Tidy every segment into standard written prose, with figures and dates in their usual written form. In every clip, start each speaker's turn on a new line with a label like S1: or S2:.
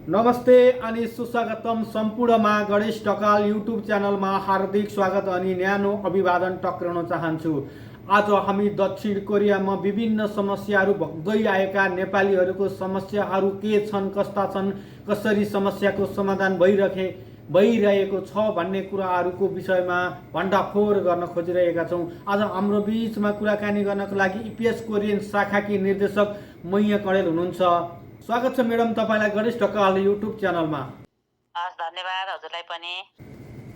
S1: नमस्ते अनि सुस्वागतम सम्पूर्णमा गणेश ढकाल युट्युब च्यानलमा हार्दिक स्वागत अनि न्यानो अभिवादन टक्राउन चाहन्छु। आज हामी दक्षिण कोरियामा विभिन्न समस्याहरू भोग्दै आएका नेपालीहरूको समस्याहरू के छन्, कस्ता छन्, कसरी समस्याको समाधान भइरहेको छ भन्ने कुराहरूको विषयमा भण्डाफोर गर्न खोजिरहेका छौँ। आज हाम्रो बिचमा कुराकानी गर्नको लागि इपिएस कोरियन शाखाकी निर्देशक मैया कडेल हुनुहुन्छ। स्वागत छ म्याडम तपाईँलाई गणेश ढकाल युट्युब च्यानलमा।
S2: हस्, धन्यवाद हजुरलाई पनि।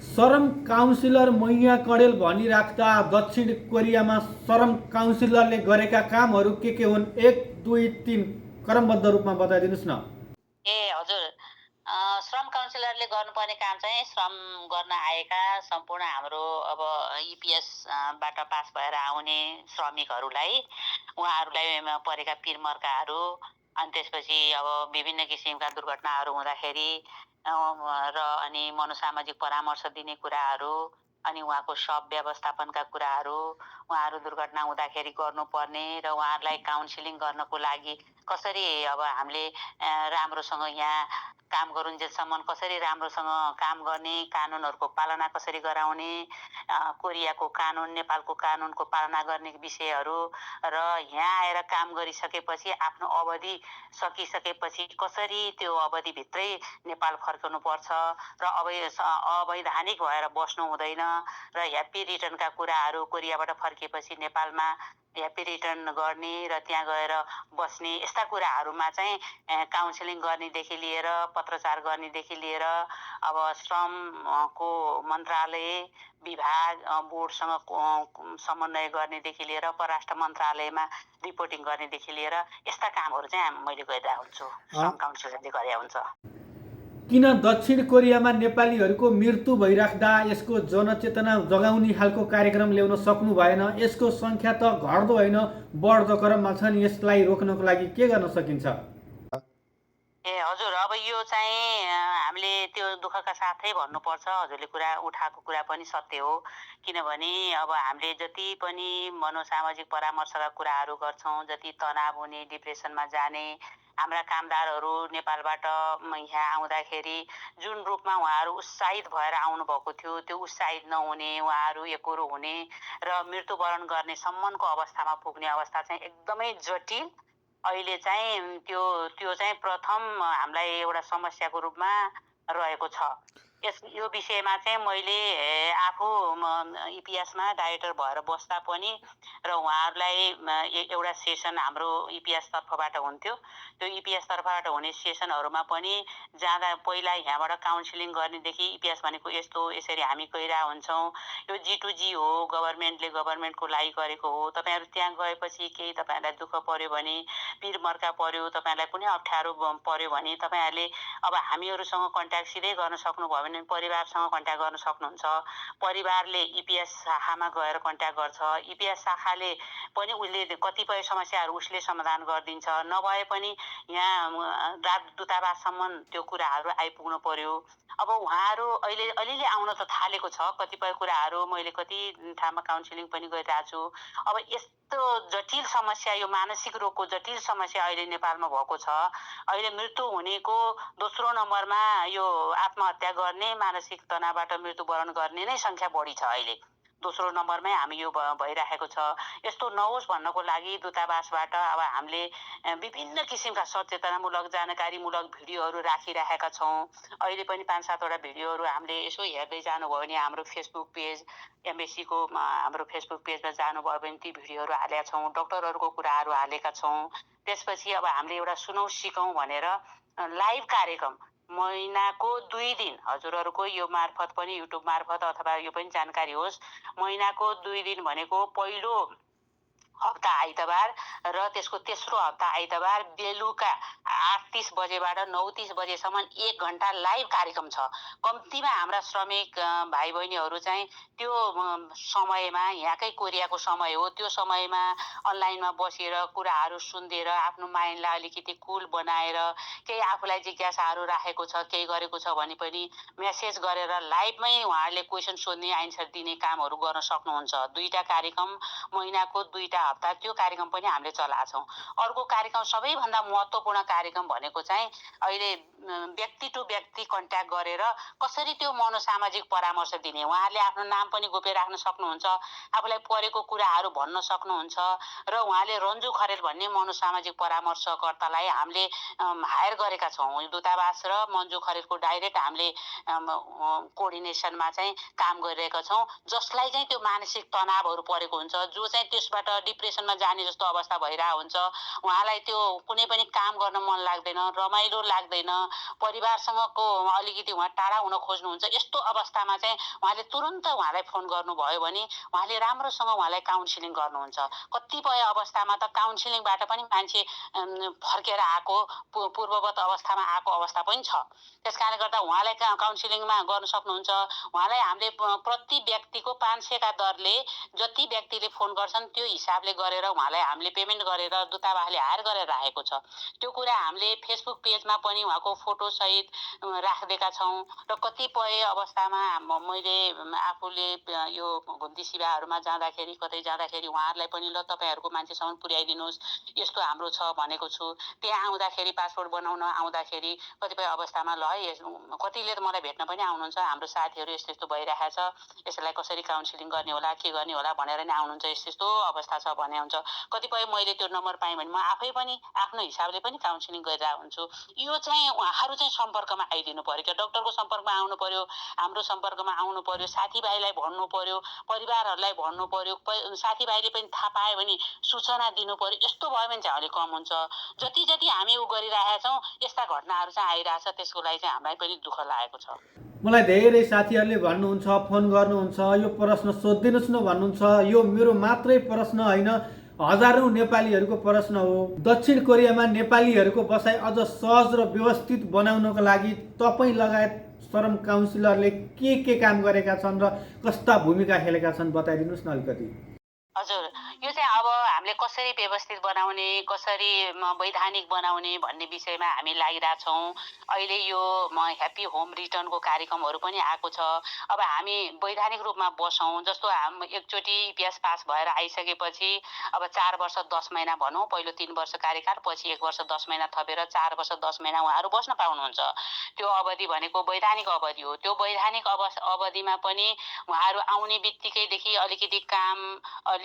S1: सरम काउन्सिलर मैया कडेल भनिराख्दा दक्षिण कोरियामा सरम काउन्सिलरले गरेका कामहरू के हुन्? 1 2 3 क्रमबद्ध रूपमा बताइदिनुहोस् न।
S2: हजुर, श्रम काउन्सिलरले गर्नुपर्ने काम चाहिँ श्रम गर्न आएका सम्पूर्ण हाम्रो अब इपिएसबाट पास भएर आउने श्रमिकहरूलाई, उहाँहरूलाई परेका पिरमर्काहरू, अनि त्यसपछि अब विभिन्न किसिमका दुर्घटनाहरू हुँदाखेरि र अनि मनोसामाजिक परामर्श दिने कुराहरू, अनि उहाँको शव व्यवस्थापनका कुराहरू, उहाँहरू दुर्घटना हुँदाखेरि गर्नुपर्ने र उहाँहरूलाई काउन्सिलिङ गर्नको लागि कसरी अब हामीले राम्रोसँग यहाँ काम गरुन्जेलसम्म कसरी राम्रोसँग काम गर्ने, कानुनहरूको पालना कसरी गराउने, कोरियाको कानुन, नेपालको कानुनको पालना गर्ने विषयहरू, र यहाँ आएर काम गरिसकेपछि आफ्नो अवधि सकिसकेपछि कसरी त्यो अवधिभित्रै नेपाल फर्कनुपर्छ र अवैधानिक भएर बस्नु हुँदैन, र ह्याप्पी रिटर्नका कुराहरू, कोरियाबाट फर्किएपछि नेपालमा ह्याप्पी रिटर्न गर्ने र त्यहाँ गएर बस्ने, यस्ता कुराहरूमा चाहिँ काउन्सिलिङ गर्नेदेखि लिएर पत्रचार गर्नेदेखि लिएर अब श्रमको मन्त्रालय विभाग बोर्डसँग समन्वय गर्नेदेखि लिएर परराष्ट्र मन्त्रालयमा रिपोर्टिङ गर्नेदेखि लिएर यस्ता कामहरू चाहिँ मैले गरिरहेको हुन्छु, श्रम काउन्सिलरले गरे हुन्छ।
S1: किन दक्षिण कोरियामा नेपालीहरूको मृत्यु भइराख्दा यसको जनचेतना जगाउने खालको कार्यक्रम ल्याउन सक्नु भएन? यसको सङ्ख्या त घट्दो होइन, बढ्दो क्रममा छ नि। यसलाई रोक्नको लागि के गर्न सकिन्छ?
S2: हजुर, अब यो चाहिँ हामीले त्यो दुःखका साथै भन्नुपर्छ। हजुरले कुरा उठाएको कुरा पनि सत्य हो, किनभने अब हामीले जति पनि मनोसामाजिक परामर्शका कुराहरू गर्छौँ, जति तनाव हुने, डिप्रेसनमा जाने हाम्रा कामदारहरू नेपालबाट यहाँ आउँदाखेरि जुन रूपमा उहाँहरू उत्साहित भएर आउनुभएको थियो, त्यो उत्साहित नहुने, उहाँहरू एकोरो हुने र मृत्युवरण गर्ने सम्मको अवस्थामा पुग्ने अवस्था चाहिँ एकदमै जटिल अहिले चाहिँ त्यो चाहिँ प्रथम हामीलाई एउटा समस्याको रूपमा रहेको छ। यो विषयमा चाहिँ मैले आफू इपिएसमा डाइरेक्टर भएर बस्दा पनि र उहाँहरूलाई एउटा सेसन हाम्रो इपिएस तर्फबाट हुन्थ्यो, त्यो इपिएस तर्फबाट हुने सेसनहरूमा पनि जाँदा पहिला यहाँबाट काउन्सिलिङ गर्नेदेखि इपिएस भनेको यस्तो यसरी हामी गइरहेका हुन्छौँ, यो G2G हो, गभर्मेन्टको लागि गरेको हो, तपाईँहरू त्यहाँ गएपछि केही तपाईँहरूलाई दुःख पर्यो भने, पिरमर्का पर्यो, तपाईँहरूलाई कुनै अप्ठ्यारो पर्यो भने तपाईँहरूले अब हामीहरूसँग कन्ट्याक्ट सिधै गर्न सक्नुभयो भने परिवारसँग कन्ट्याक्ट गर्न सक्नुहुन्छ। परिवारले इपिएस शाखामा गएर कन्ट्याक्ट गर्छ, इपिएस शाखाले पनि उसले कतिपय समस्याहरू उसले समाधान गरिदिन्छ, नभए पनि यहाँ दूतावाससम्म त्यो कुराहरू आइपुग्नु पर्यो। अब उहाँहरू अहिले अलिअलि आउन त थालेको छ, कतिपय कुराहरू मैले कति ठाउँमा काउन्सिलिङ पनि गरिरहेको छु। अब यस्तो जटिल समस्या, यो मानसिक रोगको जटिल समस्या अहिले नेपालमा भएको छ। अहिले मृत्यु हुनेको दोस्रो नम्बरमा यो आत्महत्या गर्ने, मानसिक तनावबाट मृत्युवरण गर्ने नै सङ्ख्या बढी छ। अहिले दोस्रो नम्बरमै हामी यो भइरहेको छ। यस्तो नहोस् भन्नको लागि दूतावासबाट अब हामीले विभिन्न किसिमका सचेतनामूलक जानकारीमूलक भिडियोहरू राखिरहेका छौँ। अहिले पनि 5-7वटा भिडियोहरू हामीले यसो हेर्दै जानुभयो भने हाम्रो फेसबुक पेज एमबेसीको हाम्रो फेसबुक पेजमा जानुभयो भने ती भिडियोहरू हालेका छौँ, डक्टरहरूको कुराहरू हालेका छौँ। त्यसपछि अब हामीले एउटा सुनौ सिकौँ भनेर लाइभ कार्यक्रम महिनाको 2 दिन हजुरहरूको यो मार्फत पनि युट्युब मार्फत अथवा यो पनि जानकारी होस्, महिनाको 2 दिन भनेको पहिलो हप्ता आइतबार र त्यसको तेस्रो हप्ता आइतबार बेलुका 8:30 बजेबाट 9:30 बजेसम्म 1 घन्टा लाइभ कार्यक्रम छ। कम्तीमा हाम्रा श्रमिक भाइ बहिनीहरू चाहिँ त्यो समयमा, यहाँकै कोरियाको समय हो, त्यो समयमा अनलाइनमा बसेर कुराहरू सुनिदिएर आफ्नो माइन्डलाई अलिकति कुल बनाएर केही आफूलाई जिज्ञासाहरू राखेको छ, केही गरेको छ भने पनि मेसेज गरेर लाइभमै उहाँहरूले क्वेसन सोध्ने, आन्सर दिने कामहरू गर्न सक्नुहुन्छ। 2टा कार्यक्रम महिनाको 2टा हप्ता त्यो कार्यक्रम पनि हामीले चलाएको छौँ। अर्को कार्यक्रम सबैभन्दा महत्त्वपूर्ण कार्यक्रम भनेको चाहिँ अहिले व्यक्ति टु व्यक्ति कन्ट्याक्ट गरेर कसरी त्यो मनोसामाजिक परामर्श दिने। उहाँहरूले आफ्नो नाम पनि गोप्य राख्न सक्नुहुन्छ, आफूलाई परेको कुराहरू भन्न सक्नुहुन्छ र उहाँले रन्जु खरेल भन्ने मनोसामाजिक परामर्शकर्तालाई हामीले हायर गरेका छौँ। दूतावास र मन्जु खरेलको डाइरेक्ट हामीले कोअर्डिनेसनमा चाहिँ काम गरिरहेका छौँ, जसलाई चाहिँ त्यो मानसिक तनावहरू परेको हुन्छ, जो चाहिँ त्यसबाट डिप्रेसनमा जाने जस्तो अवस्था भइरहेको हुन्छ, उहाँलाई त्यो कुनै पनि काम गर्न मन लाग्दैन, रमाइलो लाग्दैन, परिवारसँगको अलिकति उहाँ टाढा हुन खोज्नुहुन्छ, यस्तो अवस्थामा चाहिँ उहाँले तुरन्त उहाँलाई फोन गर्नुभयो भने उहाँले राम्रोसँग उहाँलाई काउन्सिलिङ गर्नुहुन्छ। कतिपय अवस्थामा त काउन्सिलिङबाट पनि मान्छे फर्केर आएको, पूर्ववत अवस्थामा आएको अवस्था पनि छ। त्यस कारणले गर्दा उहाँलाई काउन्सिलिङमा गर्न सक्नुहुन्छ। उहाँलाई हामीले प्रति व्यक्तिको 500 का दरले जति व्यक्तिले फोन गर्छन् त्यो हिसाबले गरेर उहाँलाई हामीले पेमेन्ट गरेर दूतावासले हायर गरेर राखेको छ। त्यो कुरा हामीले फेसबुक पेजमा पनि उहाँको फोटोसहित राखिदिएका छौँ र कतिपय अवस्थामा मैले आफूले यो घुम्ती सेवाहरूमा जाँदाखेरि कतै जाँदाखेरि उहाँहरूलाई पनि ल तपाईँहरूको मान्छेसम्म पुर्याइदिनुहोस्, यस्तो हाम्रो छ भनेको छु। त्यहाँ आउँदाखेरि पासपोर्ट बनाउन आउँदाखेरि कतिपय अवस्थामा ल है कतिले त मलाई भेट्न पनि आउनुहुन्छ, हाम्रो साथीहरू यस्तो यस्तो भइरहेको छ, यसलाई कसरी काउन्सिलिङ गर्ने होला के गर्ने होला भनेर नि आउनुहुन्छ, यस्तो यस्तो अवस्था छ भने हुन्छ। कतिपय मैले त्यो नम्बर पाएँ भने म आफै पनि आफ्नो हिसाबले पनि काउन्सिलिङ गरिरहेको हुन्छु। यो चाहिँ उहाँहरू चाहिँ सम्पर्कमा आइदिनु पर्यो क्या, डक्टरको सम्पर्कमा आउनु पर्यो, हाम्रो सम्पर्कमा आउनु पर्यो, साथीभाइलाई भन्नु पर्यो, परिवारहरूलाई भन्नु पर्यो, साथीभाइले पनि थाहा पायो भने सूचना दिनु पर्यो। यस्तो भयो भने चाहिँ अलिक कम हुन्छ। जति जति हामी गरिरहेका छौँ यस्ता घटनाहरू चाहिँ आइरहेछ, त्यसको लागि चाहिँ हामीलाई पनि दुःख लागेको छ।
S1: मलाई धेरै साथीहरूले भन्नुहुन्छ, फोन गर्नुहुन्छ, यो प्रश्न सोधिदिनुहोस् न भन्नुहुन्छ। यो मेरो मात्रै प्रश्न होइन, हजारौँ नेपालीहरूको प्रश्न हो। दक्षिण कोरियामा नेपालीहरूको बसाइ अझ सहज र व्यवस्थित बनाउनको लागि तपाईँ लगायत श्रम काउन्सिलरले के काम गरेका छन् र कस्ता भूमिका खेलेका छन् बताइदिनुहोस् न अलिकति।
S2: हजुर, यो चाहिँ अब हामीले कसरी व्यवस्थित बनाउने, कसरी वैधानिक बनाउने भन्ने विषयमा हामी लागिरहेछौँ। अहिले यो ह्याप्पी होम रिटर्नको कार्यक्रमहरू पनि आएको छ। अब हामी वैधानिक रूपमा बसौँ, जस्तो एकचोटि इपिएस पास भएर आइसकेपछि अब 4 वर्ष 10 महिना भनौँ, पहिलो 3 वर्ष कार्यकाल, पछि 1 वर्ष 10 महिना थपेर 4 वर्ष 10 महिना उहाँहरू बस्न पाउनुहुन्छ। त्यो अवधि भनेको वैधानिक अवधि हो। त्यो वैधानिक अवधिमा पनि उहाँहरू आउने बित्तिकैदेखि अलिकति काम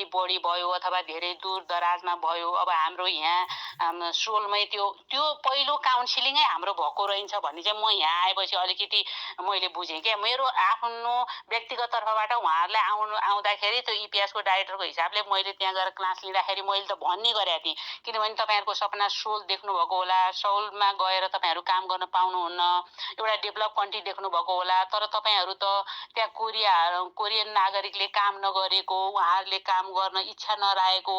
S2: बढी भयो अथवा धेरै दूर दराजमा भयो। अब हाम्रो यहाँ सोलमै त्यो पहिलो काउन्सिलिङै हाम्रो भएको रहन्छ भन्ने चाहिँ म यहाँ आएपछि अलिकति मैले बुझेँ क्या। मेरो आफ्नो व्यक्तिगत तर्फबाट उहाँहरूलाई आउँदाखेरि त्यो इपिएसको डाइरेक्टरको हिसाबले मैले त्यहाँ गएर क्लास लिँदाखेरि मैले त भन्ने गरेको थिएँ, किनभने तपाईँहरूको सपना सोल देख्नुभएको होला, सोलमा गएर तपाईँहरू काम गर्न पाउनुहुन्न, एउटा डेभलप कन्ट्री देख्नुभएको होला, तर तपाईँहरू त त्यहाँ कोरियन नागरिकले काम नगरेको, उहाँहरूले काम गर्न इच्छा नरहेको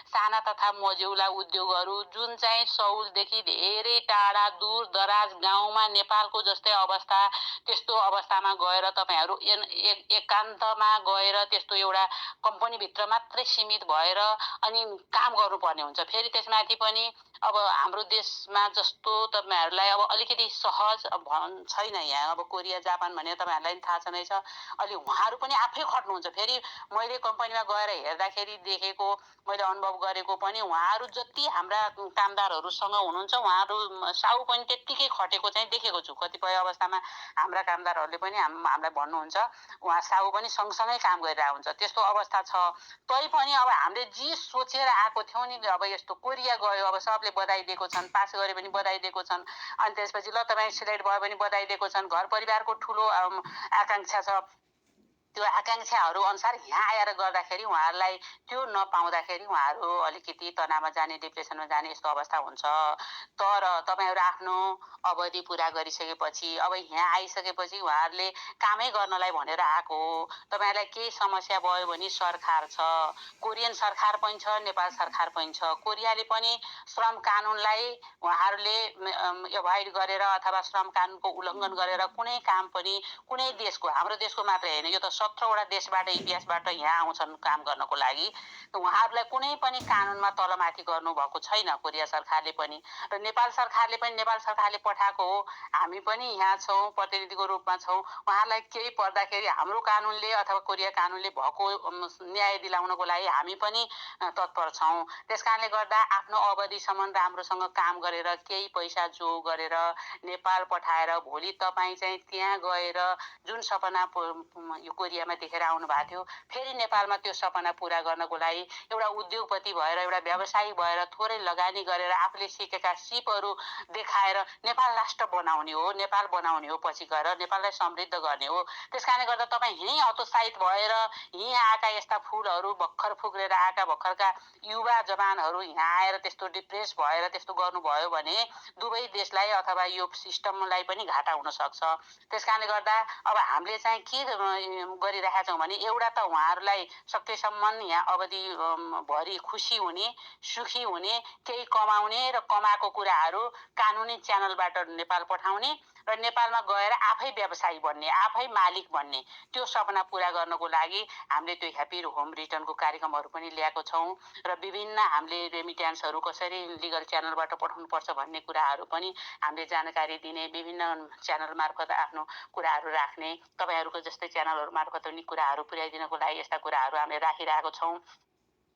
S2: साना तथा मझौला उद्योगहरू जुन चाहिँ सौलदेखि धेरै टाढा दूर दराज गाउँमा नेपालको जस्तै अवस्था, त्यस्तो अवस्थामा गएर तपाईँहरू एकान्तमा गएर त्यस्तो एउटा कम्पनीभित्र मात्रै सीमित भएर अनि काम गर्नुपर्ने हुन्छ। फेरि त्यसमाथि पनि अब हाम्रो देशमा जस्तो तपाईँहरूलाई अब अलिकति सहज छैन यहाँ। अब कोरिया जापान भने तपाईँहरूलाई थाहा छँदैछ, अलि उहाँहरू पनि आफै खट्नुहुन्छ। फेरि मैले कम्पनीमा गएर हेर्दाखेरि देखेको, मैले अनुभव गरेको पनि उहाँहरू जति हाम्रा कामदारहरूसँग हुनुहुन्छ उहाँहरू साउ पनि त्यत्तिकै खटेको चाहिँ देखेको छु। कतिपय अवस्थामा हाम्रा कामदारहरूले पनि हामीलाई भन्नुहुन्छ उहाँ साउ पनि सँगसँगै काम गरिरहेको हुन्छ, त्यस्तो अवस्था छ। तैपनि अब हामीले जे सोचेर आएको थियौँ नि, अब यस्तो कोरिया गयो, अब सबले बधाई दिएको छन्, पास गरे पनि बधाई दिएको छन्, अनि त्यसपछि ल तपाईँ सिलेक्ट भयो भने बधाई दिएको छन्। घर परिवारको ठुलो आकाङ्क्षा छ। त्यो आकाङ्क्षाहरू अनुसार यहाँ आएर गर्दाखेरि उहाँहरूलाई त्यो नपाउँदाखेरि उहाँहरू अलिकति तनावमा जाने, डिप्रेसनमा जाने यस्तो अवस्था हुन्छ। तर तपाईँहरू आफ्नो अवधि पुरा गरिसकेपछि अब यहाँ आइसकेपछि उहाँहरूले कामै गर्नलाई भनेर आएको हो। तपाईँहरूलाई केही समस्या भयो भने सरकार छ, कोरियन सरकार पनि छ, नेपाल सरकार पनि छ। कोरियाले पनि श्रम कानुनलाई उहाँहरूले एभोइड गरेर अथवा श्रम कानुनको उल्लङ्घन गरेर कुनै काम पनि कुनै देशको, हाम्रो देशको मात्रै होइन, यो त 17वटा देशबाट इतिहासबाट यहाँ आउँछन् काम गर्नको लागि। उहाँहरूलाई कुनै पनि कानुनमा तलमाथि गर्नुभएको छैन कोरिया सरकारले पनि, र नेपाल सरकारले पठाएको हो। हामी पनि यहाँ छौँ, प्रतिनिधिको रूपमा छौँ। उहाँहरूलाई केही पर्दाखेरि हाम्रो कानुनले अथवा कोरिया कानुनले भएको न्याय दिलाउनको लागि हामी पनि तत्पर छौँ। त्यसकारणले गर्दा आफ्नो अवधिसम्म राम्रोसँग काम गरेर केही पैसा जो गरेर नेपाल पठाएर भोलि तपाईँ चाहिँ त्यहाँ गएर जुन सपना यो कोरियामा देखेर आउनु भएको थियो, फेरि नेपालमा त्यो सपना पुरा गर्नको लागि एउटा उद्योगपति भएर, एउटा व्यवसायी भएर थोरै लगानी गरेर आफूले सिकेका सिपहरू देखाएर नेपाल राष्ट्र बनाउने हो, नेपाल बनाउने हो, पछि गएर नेपाललाई समृद्ध गर्ने हो। त्यसकारणले गर्दा तपाईँ यहीँ हतोत्साहित भएर यहीँ आएका यस्ता फुलहरू भर्खर फुक्रेर आएका भर्खरका युवा जवानहरू यहाँ आएर त्यस्तो डिप्रेस भएर त्यस्तो गर्नुभयो भने दुवै देशलाई अथवा यो सिस्टमलाई पनि घाटा हुन सक्छ। त्यसकारणले गर्दा अब हामीले चाहिँ के गरिरहेका छौँ भने एउटा त उहाँहरूलाई सकेसम्म यहाँ अवधि भरि खुसी हुने, सुखी हुने, केही कमाउने र कमाएको कुराहरू कानुनी च्यानलबाट नेपाल पठाउने र नेपालमा गएर आफै व्यवसायी बन्ने, आफै मालिक बन्ने, त्यो सपना पुरा गर्नको लागि हामीले त्यो ह्याप्पी होम रिटर्नको कार्यक्रमहरू पनि ल्याएको छौँ र विभिन्न हामीले रेमिट्यान्सहरू कसरी लिगल च्यानलबाट पठाउनुपर्छ भन्ने कुराहरू पनि हामीले जानकारी दिने, विभिन्न च्यानल मार्फत आफ्नो कुराहरू राख्ने, तपाईँहरूको जस्तै च्यानलहरू मार्फत पनि कुराहरू पुर्याइदिनको लागि यस्ता कुराहरू हामीले राखिरहेको छौँ।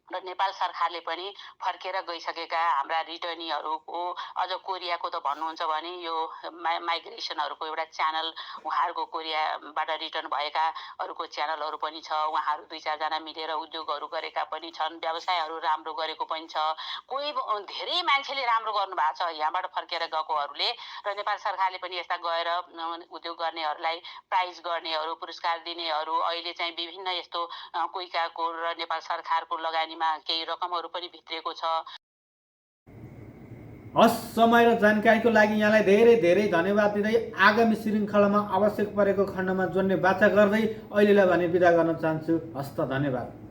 S2: र नेपाल सरकारले पनि फर्केर गइसकेका हाम्रा रिटर्नीहरूको अझ कोरियाको त भन्नुहुन्छ भने यो माइग्रेसनहरूको एउटा च्यानल उहाँहरूको कोरियाबाट रिटर्न भएकाहरूको च्यानलहरू पनि छ। उहाँहरू 2-4 जना मिलेर उद्योगहरू गरेका पनि छन्, व्यवसायहरू राम्रो गरेको पनि छ। कोही धेरै मान्छेले राम्रो गर्नुभएको छ यहाँबाट फर्केर गएकोहरूले, र नेपाल सरकारले पनि यस्ता गएर उद्योग गर्नेहरूलाई प्राइज गर्नेहरू, पुरस्कार दिनेहरू, अहिले चाहिँ विभिन्न यस्तो कोइकाको र नेपाल सरकारको लगानी केही रकमहरू पनि भित्रिएको छ।
S1: हस्, समय र जानकारीको लागि यहाँलाई धेरै धेरै धन्यवाद दिँदै आगामी श्रृङ्खलामा आवश्यक परेको खण्डमा जोड्ने बाचा गर्दै अहिलेलाई भने बिदा गर्न चाहन्छु। हस्त, धन्यवाद।